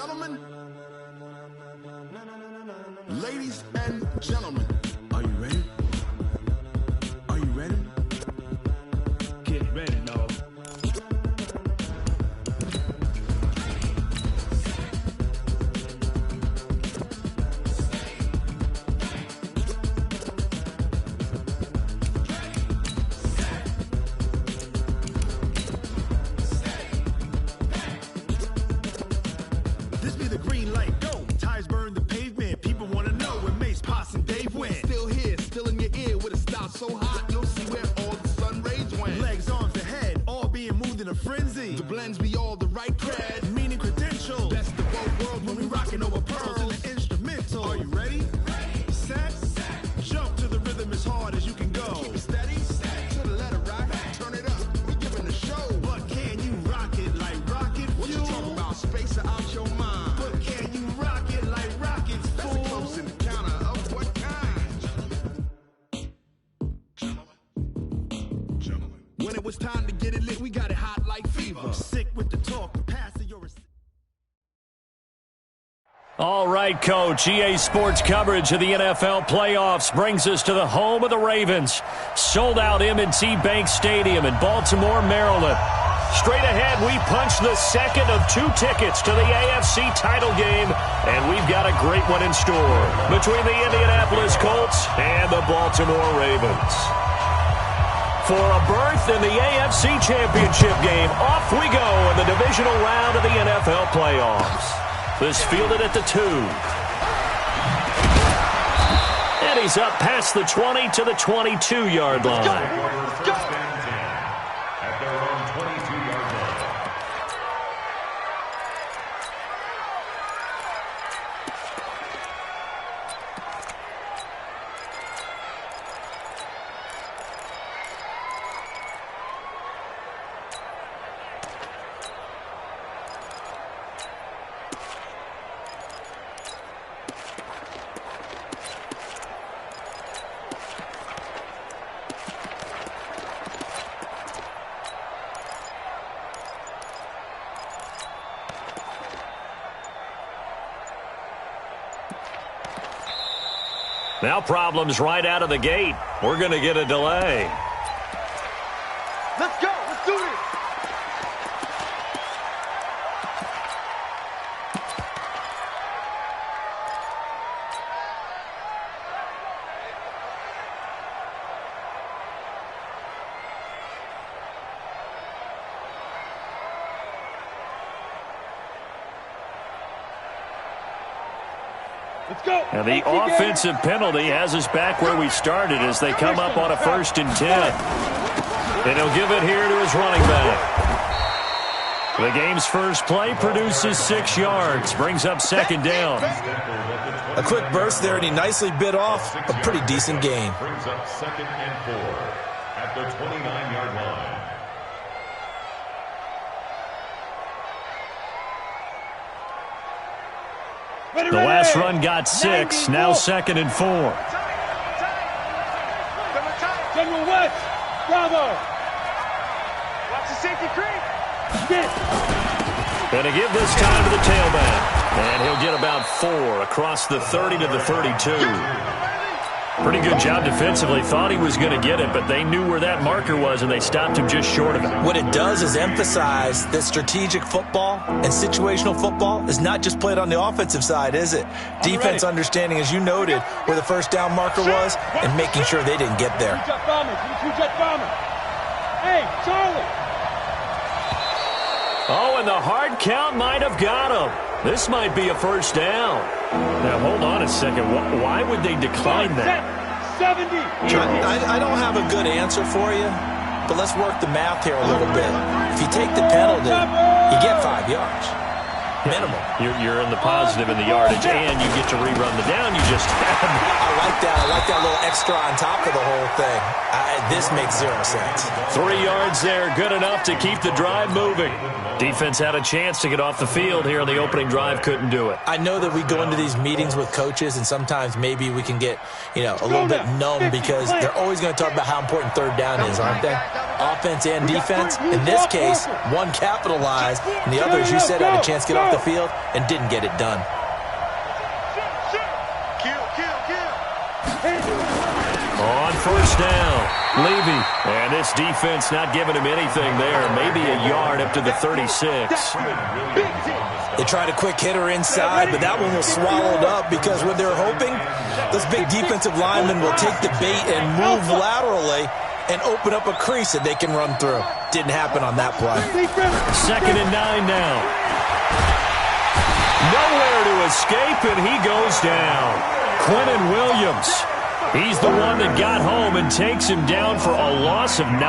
gentlemen, ladies and gentlemen, are you ready? Are you ready? Get ready, dog. This be the green light, go. Tires burn the pavement. People wanna know when Mace, Potts, and Dave went. Still here, still in your ear with a style so hot, you'll see where all the sun rays went. Legs, arms, the head, all being moved in a frenzy. The blends be all the right cred, meaning credentials. Best of both worlds when we rockin' over pearls in the instrumental. Are you ready? Set, jump to the rhythm as hard as you can go. Keep it steady, to the letter right, turn it up, we giving the show. But can you rock it like rocket fuel? What you talking about, space out your mind? But can you rock it like rockets, fool? That's a close encounter of what kind? Gentlemen. When it was time to get it lit, we got it hot like fever. Sick with the talk, pass it your. All right, Coach. EA Sports coverage of the NFL playoffs brings us to the home of the Ravens. Sold-out M&T Bank Stadium in Baltimore, Maryland. Straight ahead, we punch the second of 2 tickets to the AFC title game, and we've got a great one in store between the Indianapolis Colts and the Baltimore Ravens. For a berth in the AFC Championship game, off we go in the divisional round of the NFL playoffs. This fielded at the 2. And he's up past the 20 to the 22-yard line. Let's go. At their own 22-yard line. Now problems right out of the gate. We're going to get a delay. Let's go. Let's do this. Let's go. And the offensive penalty has us back where we started as they come up on a 1st and 10. And he'll give it here to his running back. The game's first play produces 6 yards, brings up 2nd down. A quick burst there, and he nicely bit off a pretty decent gain. Brings up 2nd and 4 at the 29-yard line. The last run got 6, now 2nd and 4. General West, bravo. Watch the safety creep. Going to give this time to the tailback. And he'll get about 4 across the 30 to the 32. Pretty good job defensively. Thought he was going to get it, but they knew where that marker was, and they stopped him just short of it. What it does is emphasize that strategic football and situational football is not just played on the offensive side, is it? Defense understanding, as you noted, where the first down marker was and making sure they didn't get there. Hey, Charlie. Oh, and the hard count might have got him. This might be a 1st down. Now, hold on a second. Why would they decline that? 70. I don't have a good answer for you, but let's work the math here a little bit. If you take the penalty, you get 5 yards. Minimum. You're in the positive in the yardage, and you get to rerun the down you just had. I like like that. I like that little extra on top of the whole thing. This makes 0 sense. 3 yards there, good enough to keep the drive moving. Defense had a chance to get off the field here on the opening drive, couldn't do it. I know that we go into these meetings with coaches, and sometimes maybe we can get, a little bit numb because they're always going to talk about how important third down is, aren't they? Offense and defense. In this case, one capitalized, and the other, as you said, had a chance to get off the field and didn't get it done. On first down, Levy. And this defense not giving him anything there. Maybe a yard up to the 36. They tried a quick hitter inside, but that one was swallowed up because what they're hoping, those big defensive linemen will take the bait and move laterally and open up a crease that they can run through. Didn't happen on that play. 2nd and 9 now. Nowhere to escape, and he goes down. Quinnen Williams. He's the one that got home and takes him down for a loss of 9.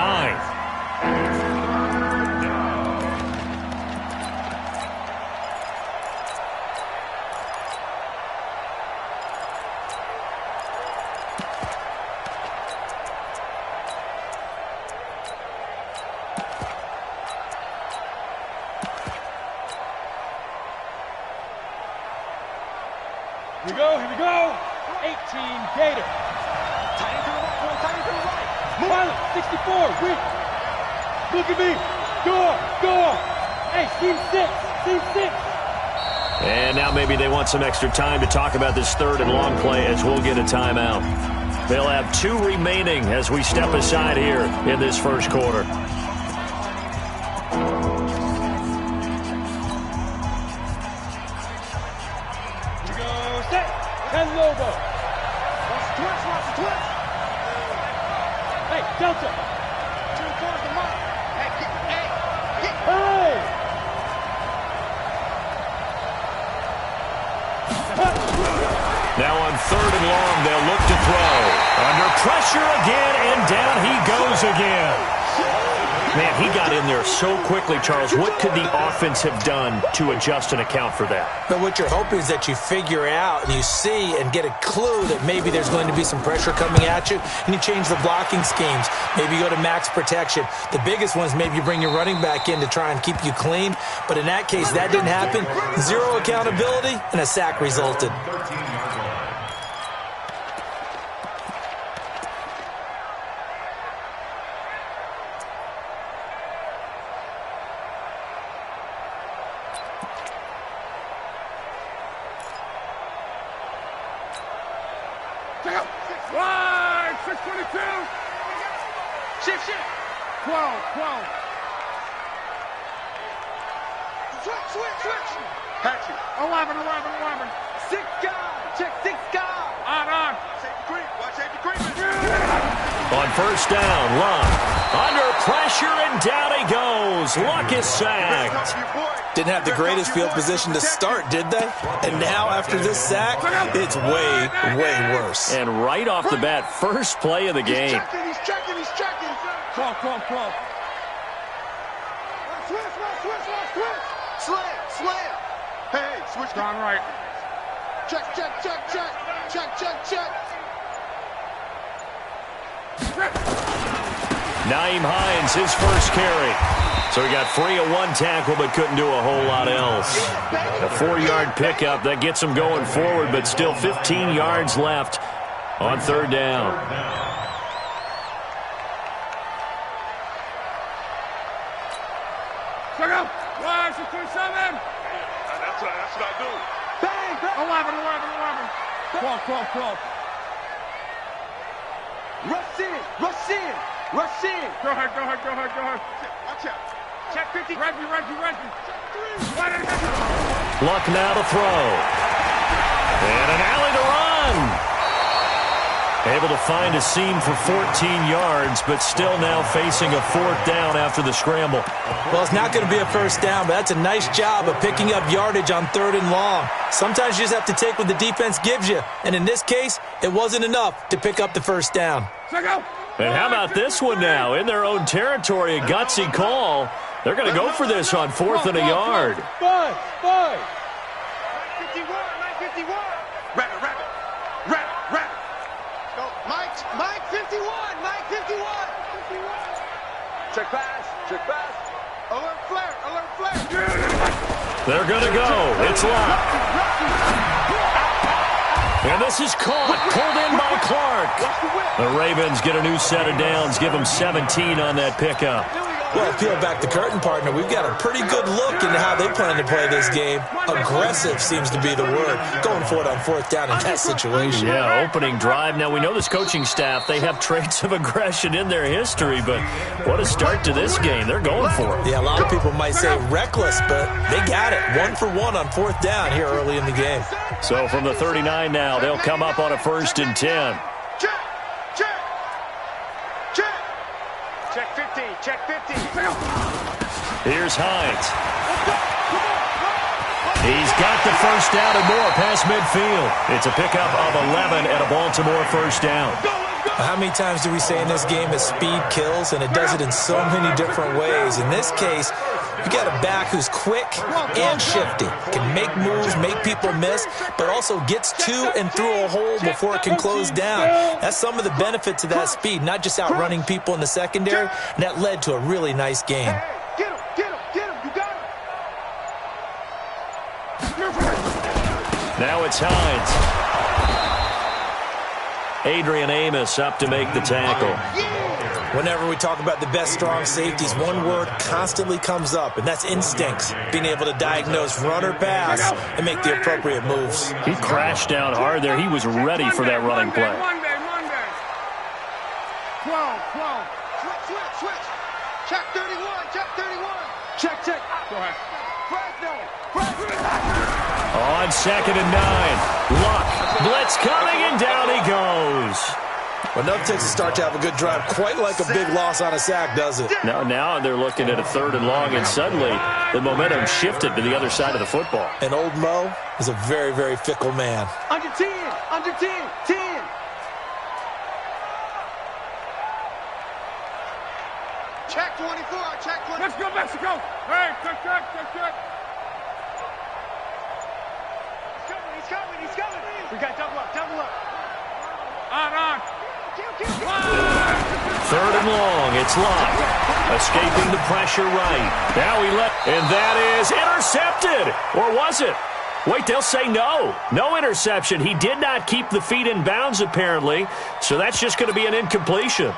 Here we go. 18 Gator. Tight to the right, tight to the right. Pilot, 64, weak. Look at me. Go on. Hey, team 6. And now maybe they want some extra time to talk about this 3rd and long play as we'll get a timeout. They'll have 2 remaining as we step aside here in this first quarter. Logo. Watch the twist. Hey, Delta. 2 towards the mark. Hey. Now on 3rd and long, they'll look to throw. Under pressure again, and down he goes again. Man, he got in there so quickly, Charles. What could the offense have done to adjust and account for that? But what you're hoping is that you figure out and you see and get a clue that maybe there's going to be some pressure coming at you, and you change the blocking schemes. Maybe you go to max protection. The biggest one is maybe you bring your running back in to try and keep you clean. But in that case, that didn't happen. 0 accountability, and a sack resulted. Wide, 622. Shift. 12. Switch. Patchy. 11. 6 guys. Check 6 guys. On. Safety green. On first down, Luck. Under pressure, and down he goes. Luck is sacked. Didn't have the greatest field position to start, did they? And now, after this sack, it's way worse. And right off the bat, first play of the game. He's checking. Call. Switch. Slam. Hey, switch. Gone right. Check. Naeem Hines, his first carry. So he got free of 1 tackle, but couldn't do a whole lot else. A 4-yard pickup, that gets him going forward, but still 15 yards left on 3rd down. Check out. 627. That's what I do. Bang. 11. 12. Rush in. Go ahead. Watch out. Check 50. Reggie. Luck now to throw. And an alley to run. Able to find a seam for 14 yards, but still now facing a 4th down after the scramble. Well, it's not going to be a first down, but that's a nice job of picking up yardage on 3rd and long. Sometimes you just have to take what the defense gives you, and in this case, it wasn't enough to pick up the first down. And how about this one now? In their own territory, a gutsy call. They're going to go for this on 4th and a yard. 5. 951. Rabbit. Mike 51. Mike 51. Check pass. Check pass. Alert flare. Alert flare. They're going to go. It's locked. And this is caught. Pulled in by Clark. The Ravens get a new set of downs. Give them 17 on that pickup. Well, peel back the curtain, partner. We've got a pretty good look into how they plan to play this game. Aggressive seems to be the word. Going for it on fourth down in that situation. Yeah, opening drive. Now, we know this coaching staff, they have traits of aggression in their history, but what a start to this game. They're going for it. Yeah, a lot of people might say reckless, but they got it. 1 for 1 on fourth down here early in the game. So from the 39 now, they'll come up on a 1st and 10. Check 50. Check 50. Here's Hines. He's got the first down and more past midfield. It's a pickup of 11 and a Baltimore first down. How many times do we say in this game that speed kills, and it does it in so many different ways? In this case, you got a back who's quick and shifty, can make moves, make people miss, but also gets to and through a hole before it can close down. That's some of the benefits of that speed, not just outrunning people in the secondary, and that led to a really nice game. Get him. Get him. Get him. You got him. Now it's Hines. Adrian Amos up to make the tackle. Whenever we talk about the best strong safeties, one word constantly comes up, and that's instincts. Being able to diagnose run or pass and make the appropriate moves. He crashed down hard there. He was ready for that running play. Monday. 12. Switch. Check 31. Check 31. Check. Go ahead. On 2nd and 9. Luck. Blitz coming, and down he goes. Enough takes a start to have a good drive. Quite like a big loss on a sack, does it? Now they're looking at a 3rd and long, and suddenly the momentum shifted to the other side of the football. And old Mo is a very, very fickle man. Under 10. 10. Check 24. Check 24. Let's go, Mexico. Hey, check. He's coming. We got double up. On. 3rd and long. It's locked. Escaping the pressure right. Now he and that is intercepted. Or was it? Wait, they'll say no. No interception. He did not keep the feet in bounds, apparently. So that's just going to be an incompletion.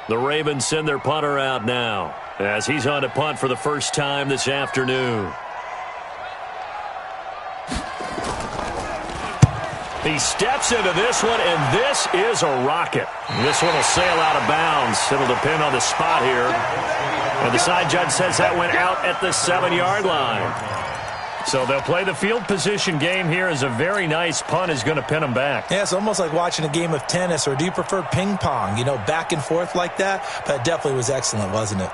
The Ravens send their punter out now as he's on to punt for the first time this afternoon. He steps into this one, and this is a rocket. This one will sail out of bounds. It'll depend on the spot here. And the side judge says that went out at the 7-yard line. So they'll play the field position game here as a very nice punt is going to pin them back. Yeah, it's almost like watching a game of tennis, or do you prefer ping pong? You know, back and forth like that? But it definitely was excellent, wasn't it?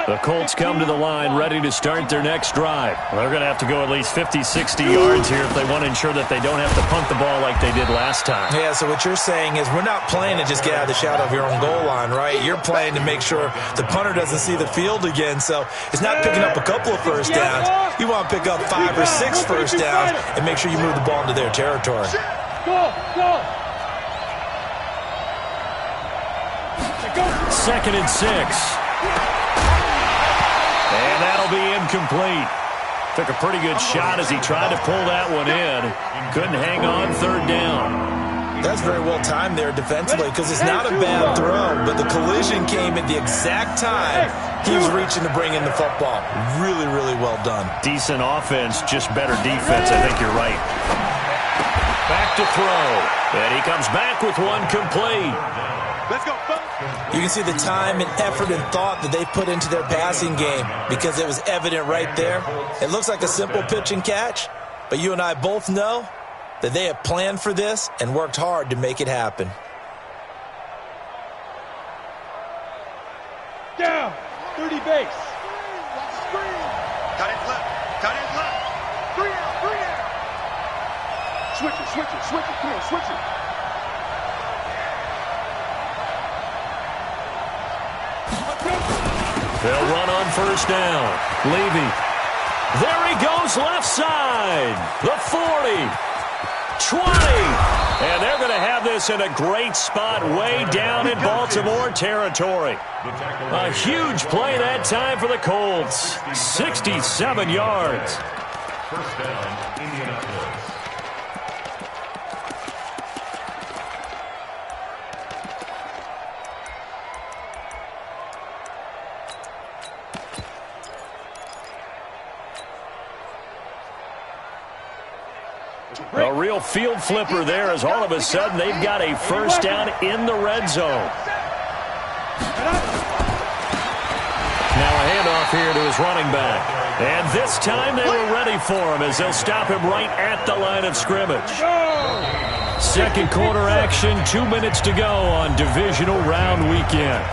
The Colts come to the line ready to start their next drive. They're going to have to go at least 50, 60 yards here if they want to ensure that they don't have to punt the ball like they did last time. Yeah, so what you're saying is we're not playing to just get out of the shadow of your own goal line, right? You're playing to make sure the punter doesn't see the field again. So it's not picking up a couple of first downs. You want to pick up 5 or 6 first downs and make sure you move the ball into their territory. Go. 2nd and 6. And that'll be incomplete. Took a pretty good shot as he tried to pull that one in. Couldn't hang on third down. That's very well timed there defensively because it's not a bad throw, but the collision came at the exact time he was reaching to bring in the football. Really, really well done. Decent offense, just better defense. I think you're right. Back to throw. And he comes back with one complete. Let's go, folks. You can see the time and effort and thought that they put into their passing game because it was evident right there. It looks like a simple pitch and catch, but you and I both know that they have planned for this and worked hard to make it happen. Down. 30 base. Cut it left. Cut it left. 3 out. 3 out. Switch it. Switch it. Switch it. Come on. Switch it. They'll run on first down. Levy. There he goes left side. The 40. 20. And they're going to have this in a great spot way down in Baltimore territory. A huge play that time for the Colts. 67 yards. First down, Indianapolis. A real field flipper there as all of a sudden they've got a first down in the red zone. Now a handoff here to his running back. And this time they were ready for him as they'll stop him right at the line of scrimmage. Second quarter action, 2 minutes to go on divisional round weekend.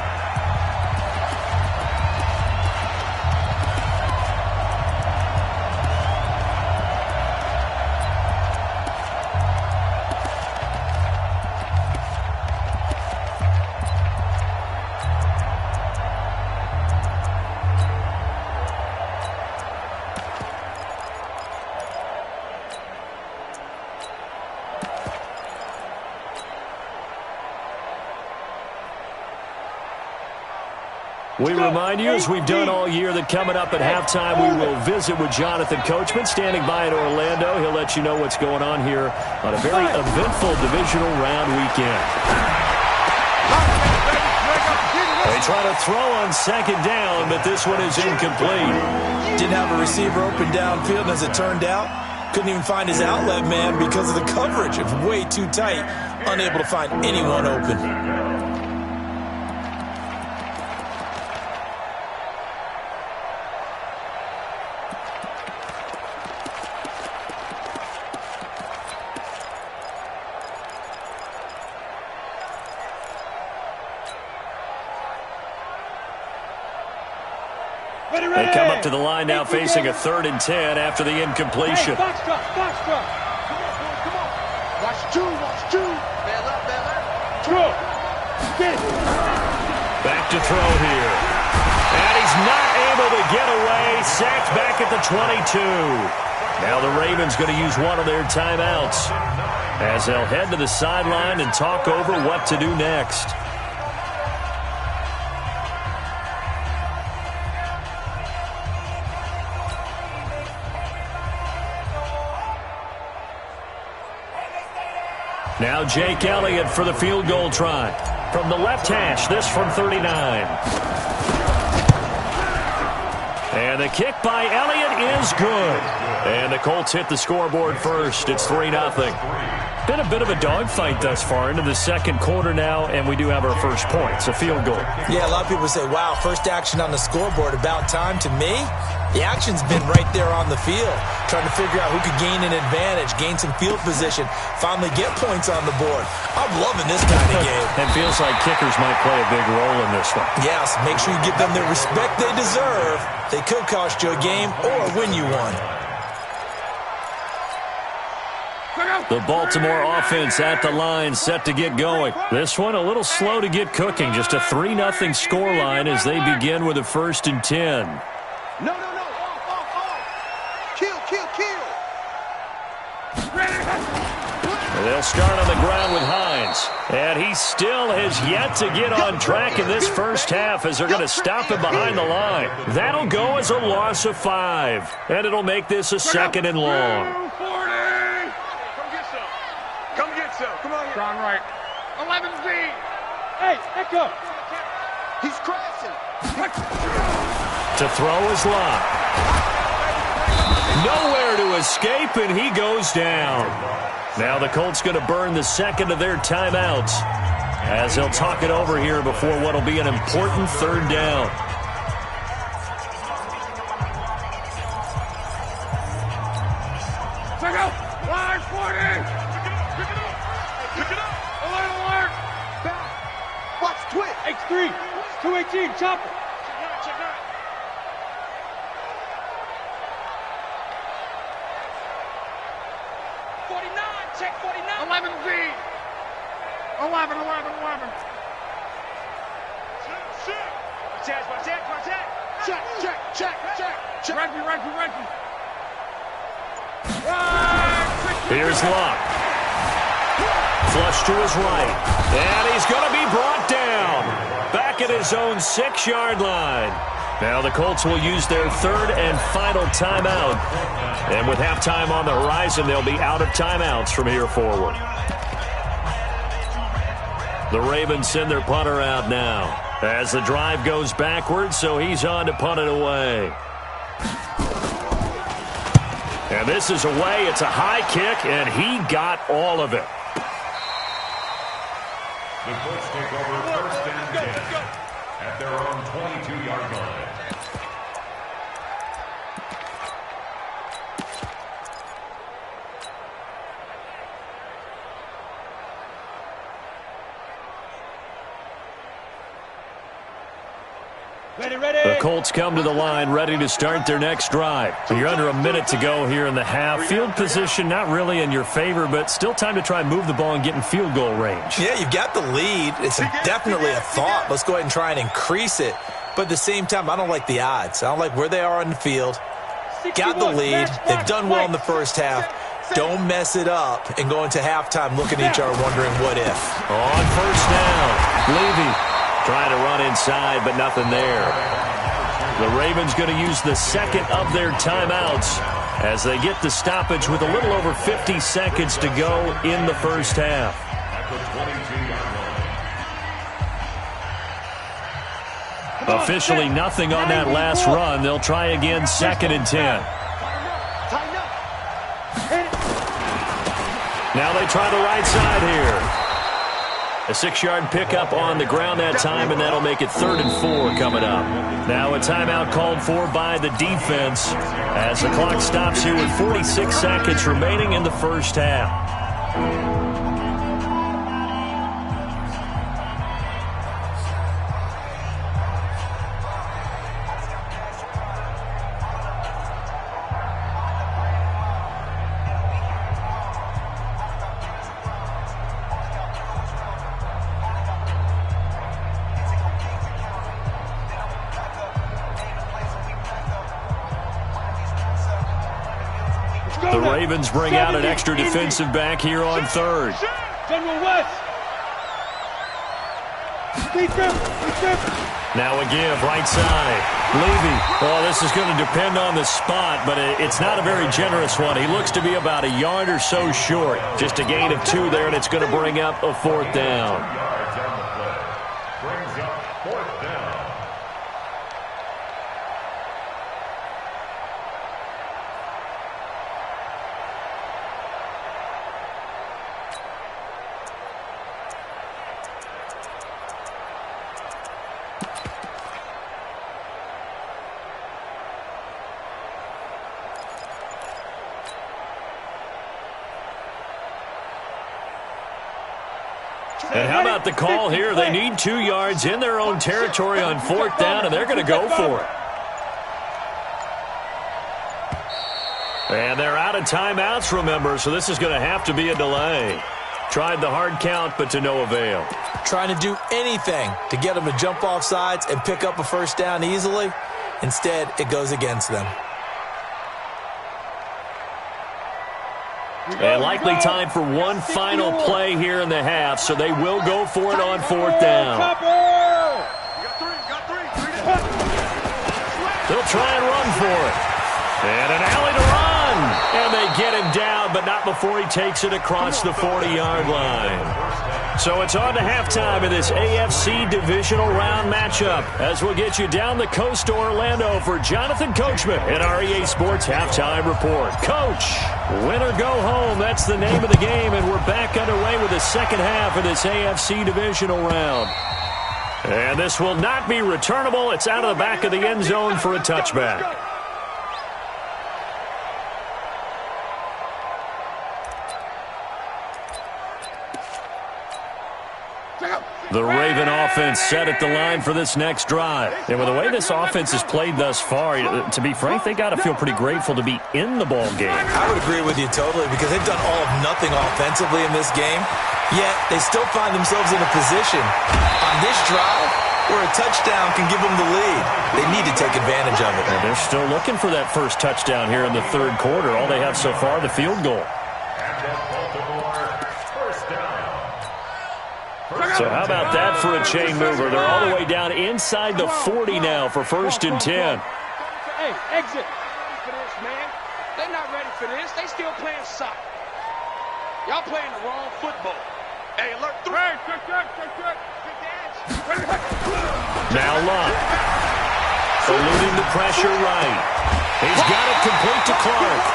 We remind you, as we've done all year, that coming up at halftime, we will visit with Jonathan Coachman, standing by in Orlando. He'll let you know what's going on here on a very eventful divisional round weekend. They try to throw on second down, but this one is incomplete. Didn't have a receiver open downfield, as it turned out. Couldn't even find his outlet man because of the coverage. It was way too tight. Unable to find anyone open. They come up to the line now facing a 3rd and 10 after the incompletion. Hey, box drop. Come on, boys, come on. Watch two. Bail up. Throw. Get it. Back to throw here. And he's not able to get away. Sacked back at the 22. Now the Ravens going to use one of their timeouts as they'll head to the sideline and talk over what to do next. Now Jake Elliott for the field goal try. From the left hash, this from 39. And the kick by Elliott is good. And the Colts hit the scoreboard first. It's 3-0. Been a bit of a dogfight thus far into the second quarter now, and we do have our first point. It's a field goal. Yeah, a lot of people say, wow, first action on the scoreboard, about time. To me, the action's been right there on the field, trying to figure out who could gain an advantage, gain some field position, finally get points on the board. I'm loving this kind of game. It feels like kickers might play a big role in this one. Yes, make sure you give them the respect they deserve. They could cost you a game or win you one. The Baltimore offense at the line, set to get going. This one a little slow to get cooking. Just a 3-0 scoreline as they begin with a 1st and 10. No. Off. Kill. And they'll start on the ground with Hines. And he still has yet to get on track in this first half as they're going to stop him behind the line. That'll go as a loss of 5. And it'll make this a 2nd and long. 40! Come get some. Come on. Strong right. 11Z. Hey, Echo. He's crashing. To throw is Locke. Nowhere to escape, and he goes down. Now the Colts going to burn the 2nd of their timeouts as they'll talk it over here before what will be an important 3rd down. Check out. Line 40. Pick it up. Pick it up. Alert. Back. Watch twitch. X3. 218. Chopper. Check out. 49. Check 49. 11Z. 11. Check. Reggie. Here's Locke. Flush to his right. And he's going to be brought down. Back at his own 6-yard line. Now the Colts will use their 3rd and final timeout. And with halftime on the horizon, they'll be out of timeouts from here forward. The Ravens send their punter out now as the drive goes backwards, so he's on to punt it away. And this is away. It's a high kick, and he got all of it. The Colts take over 1st and 10 at their own 22-yard line. The Colts come to the line ready to start their next drive. You're under a minute to go here in the half. Field position not really in your favor, but still time to try and move the ball and get in field goal range. Yeah, you've got the lead. It's definitely a thought. Let's go ahead and try and increase it. But at the same time, I don't like the odds. I don't like where they are on the field. Got the lead. They've done well in the first half. Don't mess it up and go into halftime looking at each other wondering what if. On first down, Levy trying to run inside, but nothing there. The Ravens going to use the 2nd of their timeouts as they get the stoppage with a little over 50 seconds to go in the first half. Officially nothing on that last run. They'll try again 2nd and 10. Now they try the right side here. A 6-yard pickup on the ground that time, and that'll make it 3rd and 4 coming up. Now a timeout called for by the defense as the clock stops here with 46 seconds remaining in the first half. The Ravens bring out an extra defensive back here on 3rd. General West. Now a give, right side. Levy. Oh, this is going to depend on the spot, but it's not a very generous one. He looks to be about a yard or so short. Just a gain of 2 there, and it's going to bring up a 4th down. Yards on the play. Brings up 4th down. And how about the call here? They need 2 yards in their own territory on 4th down, and they're going to go for it. And they're out of timeouts, remember, so this is going to have to be a delay. Tried the hard count, but to no avail. Trying to do anything to get them to jump off sides and pick up a 1st down easily. Instead, it goes against them. And likely time for one final play here in the half, so they will go for it on fourth down. They'll try and run for it. And an alley to run. And they get him down, but not before he takes it across the 40-yard line. So it's on to halftime in this AFC divisional round matchup as we'll get you down the coast to Orlando for Jonathan Coachman in our EA Sports Halftime Report. Coach, win or go home, that's the name of the game, and we're back underway with the second half of this AFC divisional round. And this will not be returnable. It's out of the back of the end zone for a touchback. The Raven offense set at the line for this next drive. And with the way this offense has played thus far, to be frank, they got to feel pretty grateful to be in the ball game. I would agree with you totally because they've done all of nothing offensively in this game, yet they still find themselves in a position on this drive where a touchdown can give them the lead. They need to take advantage of it. And they're still looking for that first touchdown here in the third quarter. All they have so far, the field goal. So how about that for a chain mover? They're all the way down inside the 40 now for 1st and 10. Hey, exit. For this, man. They're not ready for this. They still playing soccer. Y'all playing the wrong football. Hey, alert 3. Now Locke. Eluding the pressure right. He's got it complete to Clark.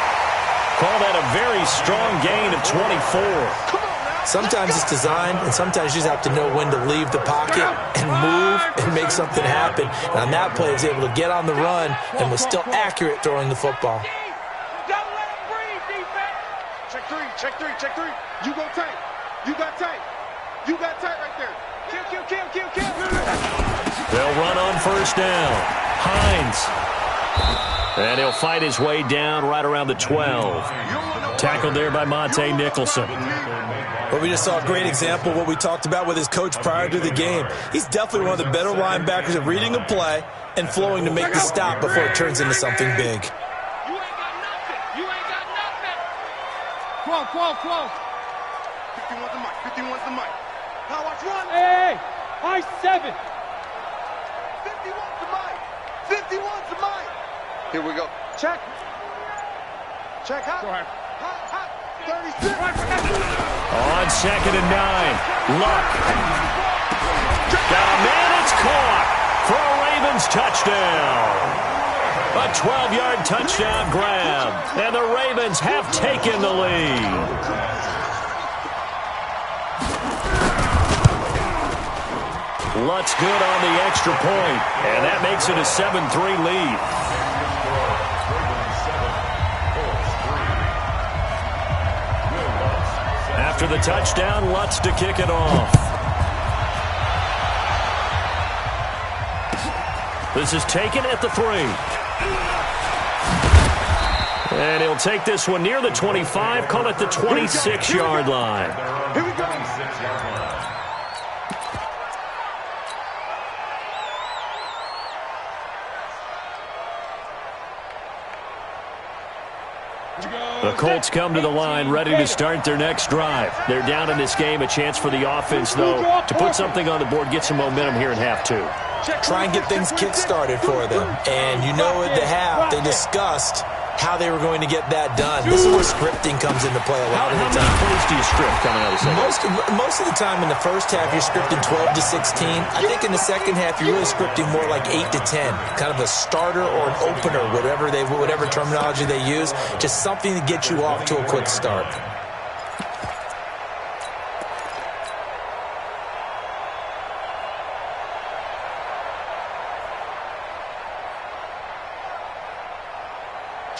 Call that a very strong gain of 24. Sometimes it's designed, and sometimes you just have to know when to leave the pocket and move and make something happen. And on that play, he was able to get on the run and was still accurate throwing the football. Don't let him breathe, defense. Check three. You go tight. You got tight right there. Kill. They'll run on first down. Hines. And he'll fight his way down right around the 12. Tackled there by Monte Nicholson. But we just saw a great example of what we talked about with his coach prior to the game. He's definitely one of the better linebackers at reading a play and flowing to make the stop before it turns into something big. You ain't got nothing. Close. 51's the mic. Now watch one. Hey, high 7. 51's the mic. Here we go. Check hot. Go ahead. Hot. 36. On 2nd and 9. Luck. Got a man, it's caught for a Ravens touchdown. A 12-yard touchdown grab. And the Ravens have taken the lead. Lutt's good on the extra point, and that makes it a 7-3 lead. After the touchdown, Lutz to kick it off. This is taken at the 3. And he'll take this one near the 25, call it the 26-yard line. Here we go. The Colts come to the line ready to start their next drive. They're down in this game. A chance for the offense, though, to put something on the board, get some momentum here in half 2. Try and get things kick-started for them. And you know at the half, they discussed how they were going to get that done. This is where scripting comes into play a lot of the time. How many plays do you script coming out of the second? Most of the time in the first half, you're scripting 12 to 16. I think in the second half, you're really scripting more like 8 to 10. Kind of a starter or an opener, whatever terminology they use. Just something to get you off to a quick start.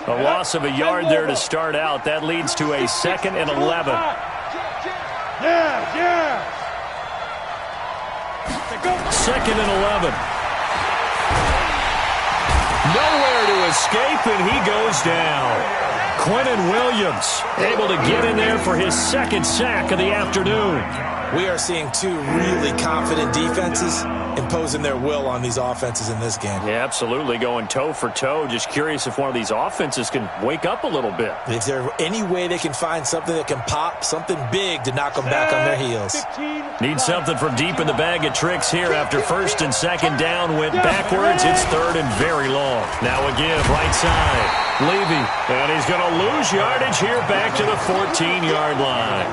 A loss of a yard there to start out. That leads to a 2nd and 11. Yeah. 2nd and 11. Nowhere to escape, and he goes down. Quinnen Williams able to get in there for his 2nd sack of the afternoon. We are seeing two really confident defenses imposing their will on these offenses in this game. Yeah, absolutely, going toe for toe. Just curious if one of these offenses can wake up a little bit. Is there any way they can find something that can pop, something big to knock them back on their heels? Need something from deep in the bag of tricks here after first and second down went backwards. It's third and very long. Now a give, right side. Levy, and he's going to lose yardage here back to the 14-yard line.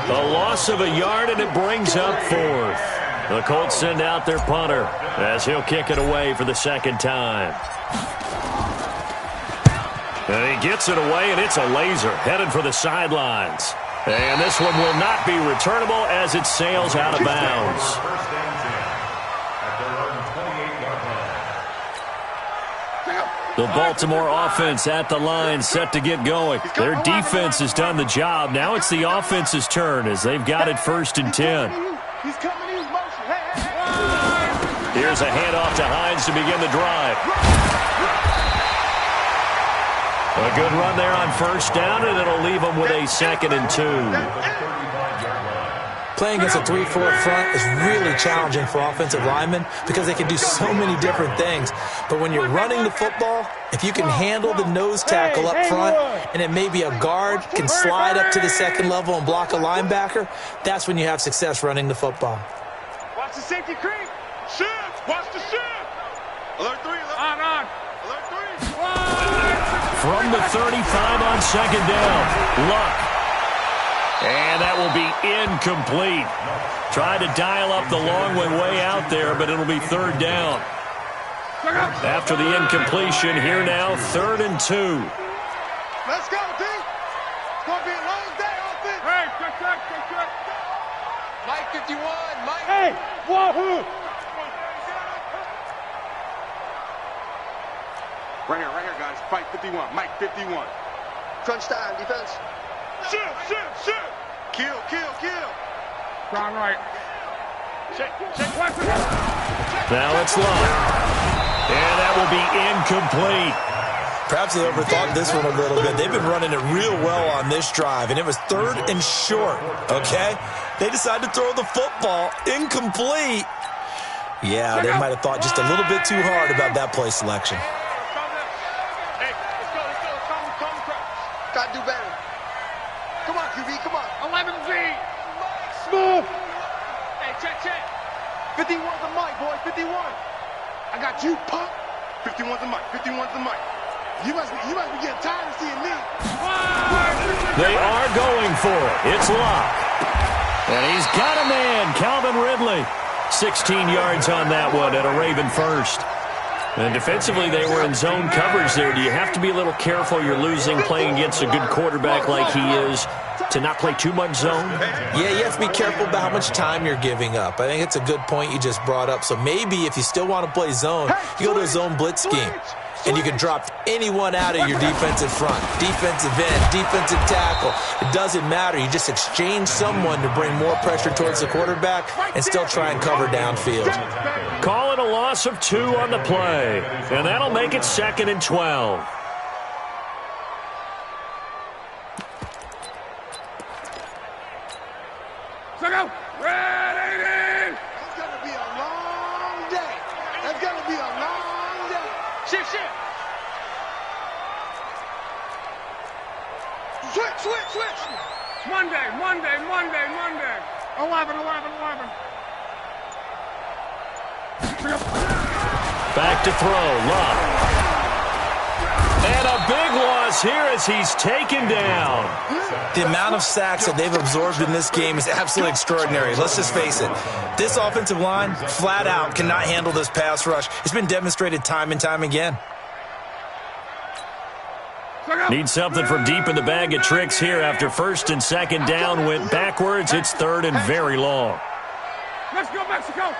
A loss of a yard, and it brings up fourth. The Colts send out their punter as he'll kick it away for the second time. And he gets it away, and it's a laser headed for the sidelines. And this one will not be returnable as it sails out of bounds. The Baltimore offense at the line, set to get going. Their defense has done the job. Now it's the offense's turn as they've got it first and 10. Here's a handoff to Hines to begin the drive. A good run there on first down, and it'll leave them with a second and 2. Playing against a 3-4 front is really challenging for offensive linemen because they can do so many different things. But when you're running the football, if you can handle the nose tackle up front and then maybe a guard can slide up to the second level and block a linebacker, that's when you have success running the football. Watch the safety creep. Shift. Watch the shift. Alert 3. On. Alert 3. From the 35 on second down, Luck. And that will be incomplete. Tried to dial up the long way out there, but it'll be third down. After the incompletion, here now, third and 2. Let's go, D. It's going to be a long day, offense. Hey, check. Mike 51, Mike. Hey, wahoo. Right here, guys. Fight 51. Mike 51. Crunch time, defense. Shift. Kill. Ground right. Check. Now it's Luck. And that will be incomplete. Perhaps they overthought this one a little bit. They've been running it real well on this drive, and it was third and short, okay? They decided to throw the football incomplete. Yeah, they might have thought just a little bit too hard about that play selection. Hey, let's go. Gotta do better. Come on, QB, come on. 11Z. Smooth. Hey, check. 51's the mic, boy. 51. I got you, punk. 51's the mic. You must be getting tired of seeing me. They are going for it. It's Luck. And he's got a man, Calvin Ridley. 16 yards on that one at a Raven first. And defensively, they were in zone coverage there. Do you have to be a little careful? You're losing playing against a good quarterback like he is to not play too much zone? Yeah, you have to be careful about how much time you're giving up. I think it's a good point you just brought up. So maybe if you still want to play zone, you go to a zone blitz scheme. And you can drop anyone out of your defensive front, defensive end, defensive tackle. It doesn't matter. You just exchange someone to bring more pressure towards the quarterback and still try and cover downfield. Call it a loss of 2 on the play. And that'll make it second and 12. Go. Ready. It's going to be a long day. It's going to be a long day. Shift. Switch. Monday. 11. Back to throw, Luck. And a big loss here as he's taken down. The amount of sacks that they've absorbed in this game is absolutely extraordinary. Let's just face it. This offensive line, flat out, cannot handle this pass rush. It's been demonstrated time and time again. Need something from deep in the bag of tricks here after first and second down went backwards. It's third and very long. Let's go, Mexico.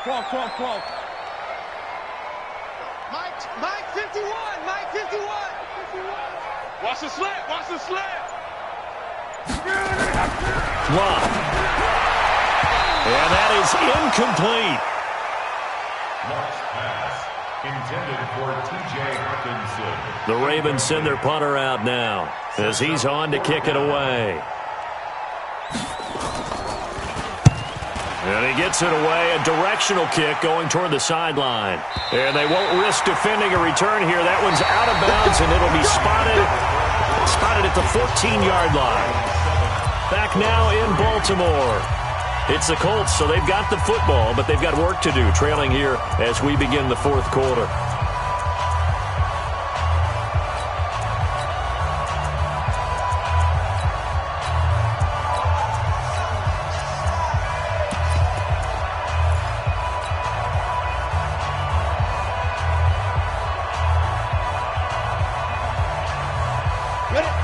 12. Mike 51. Watch the slant. Luck. And that is incomplete. Luck's pass intended for T.J. Hawkinson. The Ravens send their punter out now as he's on to kick it away. And he gets it away, a directional kick going toward the sideline. And they won't risk defending a return here. That one's out of bounds, and it'll be spotted at the 14-yard line. Back now in Baltimore. It's the Colts, so they've got the football, but they've got work to do, trailing here as we begin the fourth quarter.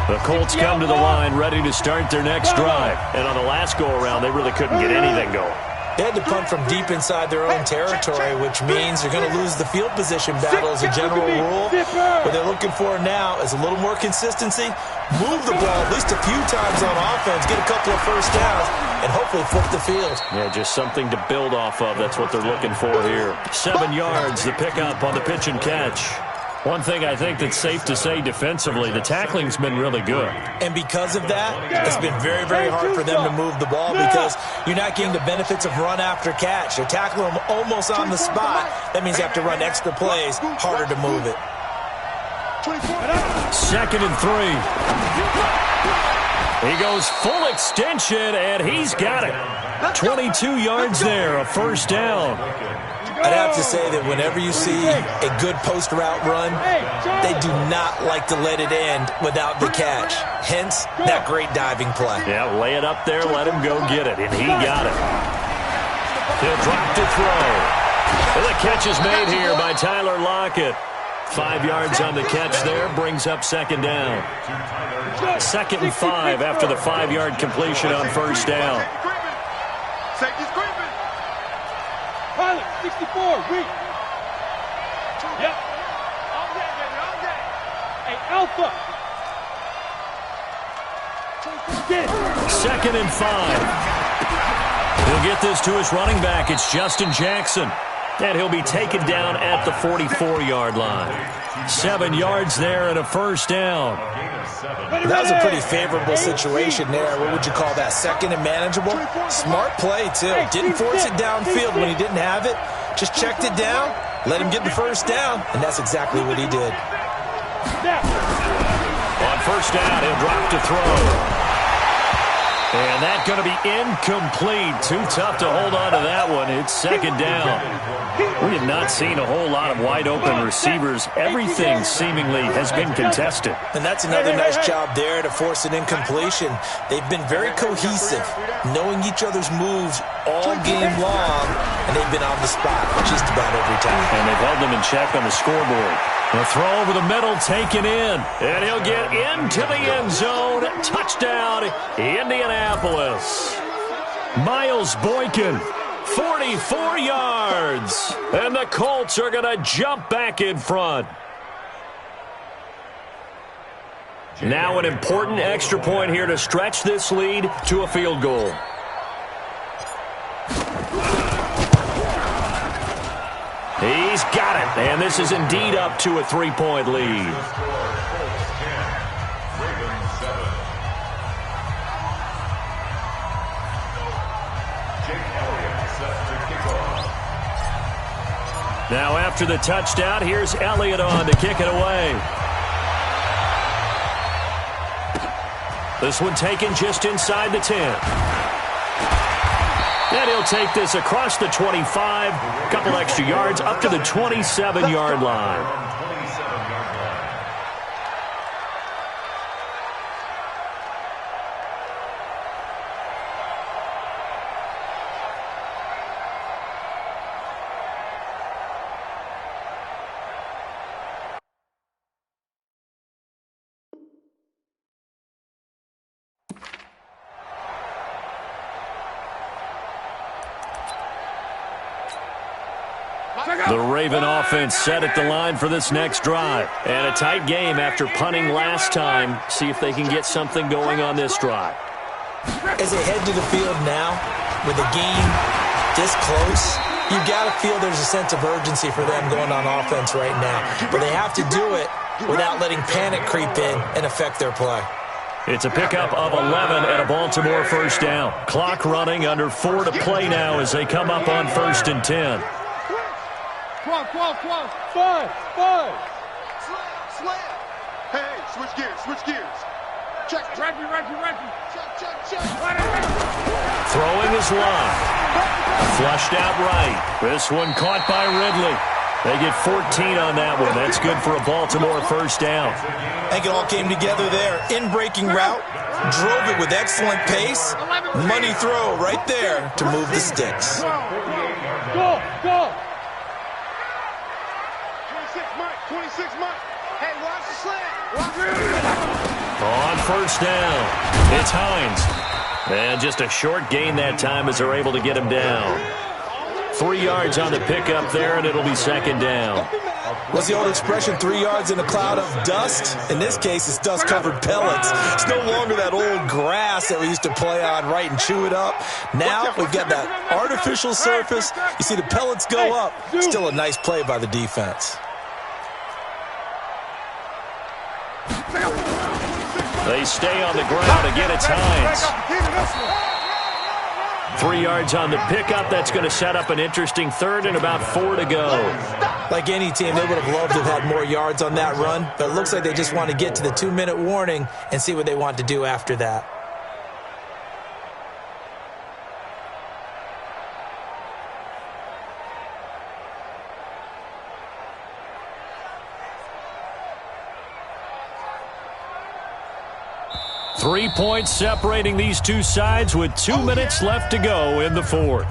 The Colts come to the line ready to start their next drive. And on the last go-around, they really couldn't get anything going. They had to punt from deep inside their own territory, which means they're going to lose the field position battle as a general rule. What they're looking for now is a little more consistency, move the ball at least a few times on offense, get a couple of first downs, and hopefully flip the field. Yeah, just something to build off of. That's what they're looking for here. 7 yards, the pickup on the pitch and catch. One thing I think that's safe to say defensively, the tackling's been really good. And because of that, it's been very, very hard for them to move the ball because you're not getting the benefits of run after catch. They're tackling them almost on the spot. That means you have to run extra plays, harder to move it. 2nd and 3. He goes full extension, and he's got it. 22 yards there, a first down. I'd have to say that whenever you see a good post route run, they do not like to let it end without the catch. Hence, that great diving play. Yeah, lay it up there, let him go get it, and he got it. He'll drop to throw. And the catch is made here by Tyler Lockett. 5 yards on the catch there, brings up 2nd down. 2nd and 5 after the 5-yard completion on first down. Safety's creeping. Pilot, 64, weak. Yep. All day, baby, all day. Hey, Alpha. 2nd and 5. He'll get this to his running back. It's Justin Jackson. And he'll be taken down at the 44-yard line. 7 yards there and a first down. That was a pretty favorable situation there. What would you call that? 2nd and manageable? Smart play, too. Didn't force it downfield when he didn't have it. Just checked it down, let him get the first down, and that's exactly what he did. On first down, he'll drop to throw. And that's going to be incomplete. Too tough to hold on to that one. It's 2nd down. We have not seen a whole lot of wide-open receivers. Everything seemingly has been contested. And that's another nice job there to force an incompletion. They've been very cohesive, knowing each other's moves all game long, and they've been on the spot just about every time. And they've held them in check on the scoreboard. A throw over the middle taken in. And he'll get into the end zone. Touchdown, Indianapolis. Miles Boykin, 44 yards. And the Colts are going to jump back in front. Now an important extra point here to stretch this lead to a field goal. He's got it, and this is indeed up to a 3-point lead. Now after the touchdown, here's Elliott on to kick it away. This one taken just inside the 10. And he'll take this across the 25, a couple extra yards, up to the 27-yard line. The Raven offense set at the line for this next drive. And a tight game after punting last time. See if they can get something going on this drive. As they head to the field now, with the game this close, you've got to feel there's a sense of urgency for them going on offense right now. But they have to do it without letting panic creep in and affect their play. It's a pickup of 11 and a Baltimore first down. Clock running, under 4 to play now as they come up on 1st and 10. 12. 5. Slam. Hey, switch gears. Check. Reggie. Check. Throwing is line. Flushed out right. This one caught by Ridley. They get 14 on that one. That's good for a Baltimore first down. I think it all came together there. In-breaking route, drove it with excellent pace. Money throw right there to move the sticks. Go. 26 Mike. Hey, watch the slant. On first down, it's Hines. And just a short gain that time as they're able to get him down. 3 yards on the pickup there, and it'll be 2nd down. What's the old expression, 3 yards in a cloud of dust? In this case, it's dust-covered pellets. It's no longer that old grass that we used to play on, right, and chew it up. Now we've got that artificial surface. You see the pellets go up. Still a nice play by the defense. They stay on the ground. Again, it's Hines. 3 yards on the pickup. That's going to set up an interesting third and about 4 to go. Like any team, they would have loved to have had more yards on that run, but it looks like they just want to get to the 2-minute warning and see what they want to do after that. Three points separating these two sides with 2 minutes left to go in the fourth.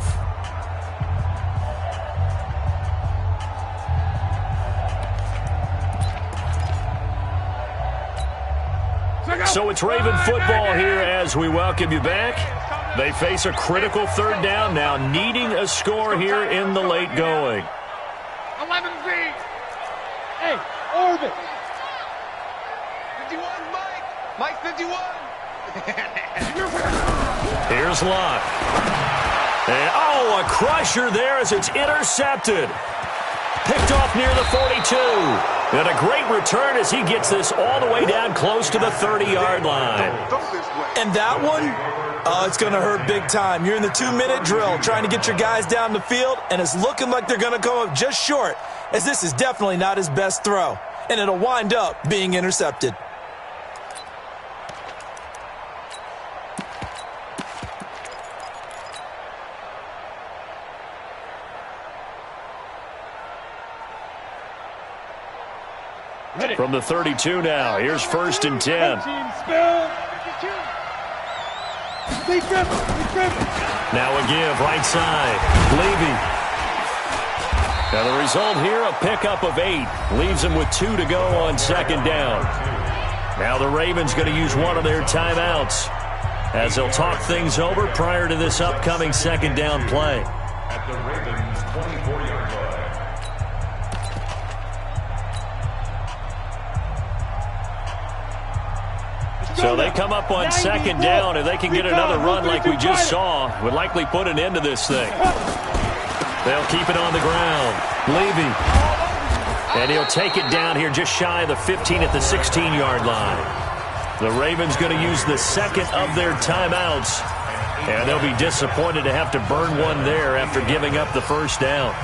So it's Raven football here as we welcome you back. They face a critical third down now, needing a score here in the late going. 11V. Hey, Orbit. 51, Mike 51. Here's Locke. And, a crusher there as it's intercepted. Picked off near the 42. And a great return as he gets this all the way down close to the 30-yard line. And that one, it's going to hurt big time. You're in the 2-minute drill trying to get your guys down the field, and it's looking like they're going to come up just short, as this is definitely not his best throw. And it'll wind up being intercepted. From the 32 now, here's 1st and 10. Now a give, right side. Levy. Now the result here, a pickup of 8. Leaves them with 2 to go on 2nd down. Now the Ravens going to use one of their timeouts as they'll talk things over prior to this upcoming 2nd down play. At the Ravens' 24-yard line. So they come up on 2nd down, and they can get another run like we just saw. Would likely put an end to this thing. They'll keep it on the ground. Levy. And he'll take it down here just shy of the 15 at the 16-yard line. The Ravens going to use the second of their timeouts. And they'll be disappointed to have to burn one there after giving up the first down.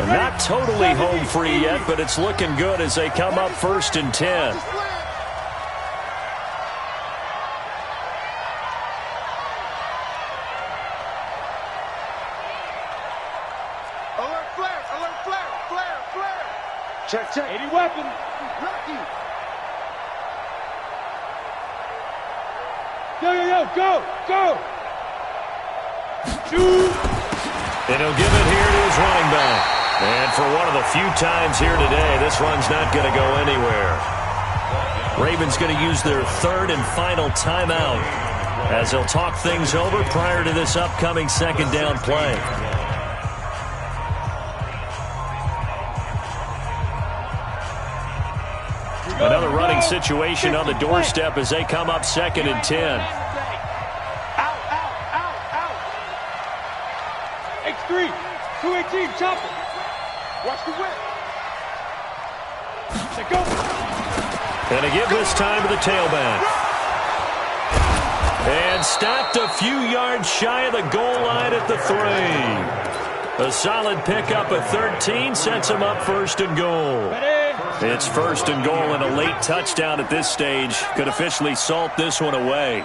Not totally home free yet, but it's looking good as they come up 1st and 10. Check. 80 weapons. Lucky. Go. Shoot. And he'll give it here to his running back. And for one of the few times here today, this run's not going to go anywhere. Ravens going to use their 3rd and final timeout as they'll talk things over prior to this upcoming 2nd down play. Another running situation on the doorstep as they come up 2nd and 10. Out. X3, 218, chopper. Watch the whip. Go. And a give this time to the tailback. And stopped a few yards shy of the goal line at the 3. A solid pickup at 13 sets him up 1st and goal. It's 1st and goal and a late touchdown at this stage could officially salt this one away.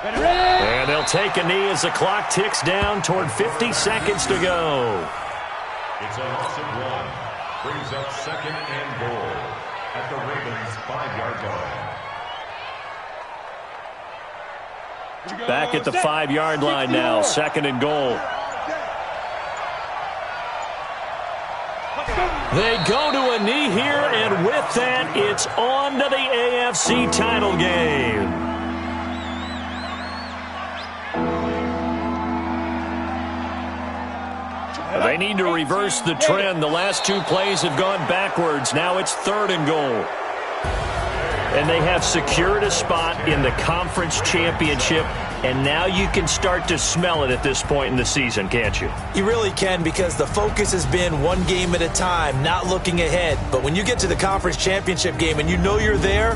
And they'll take a knee as the clock ticks down toward 50 seconds to go. It's a loss of 1. Brings up 2nd and goal at the Ravens' 5-yard line. Back at the 5-yard line now, 2nd and goal. They go to a knee here, and with that, it's on to the AFC title game. They need to reverse the trend. The last 2 plays have gone backwards. Now it's 3rd and goal. And they have secured a spot in the conference championship, and now you can start to smell it at this point in the season, can't you? You really can, because the focus has been one game at a time, not looking ahead. But when you get to the conference championship game and you know you're there,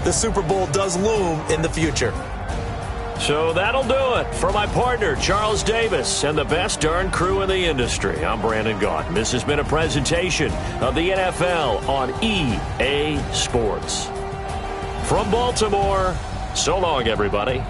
the Super Bowl does loom in the future. So that'll do it. For my partner, Charles Davis, and the best darn crew in the industry, I'm Brandon Gaudin. This has been a presentation of the NFL on EA Sports. From Baltimore, so long, everybody.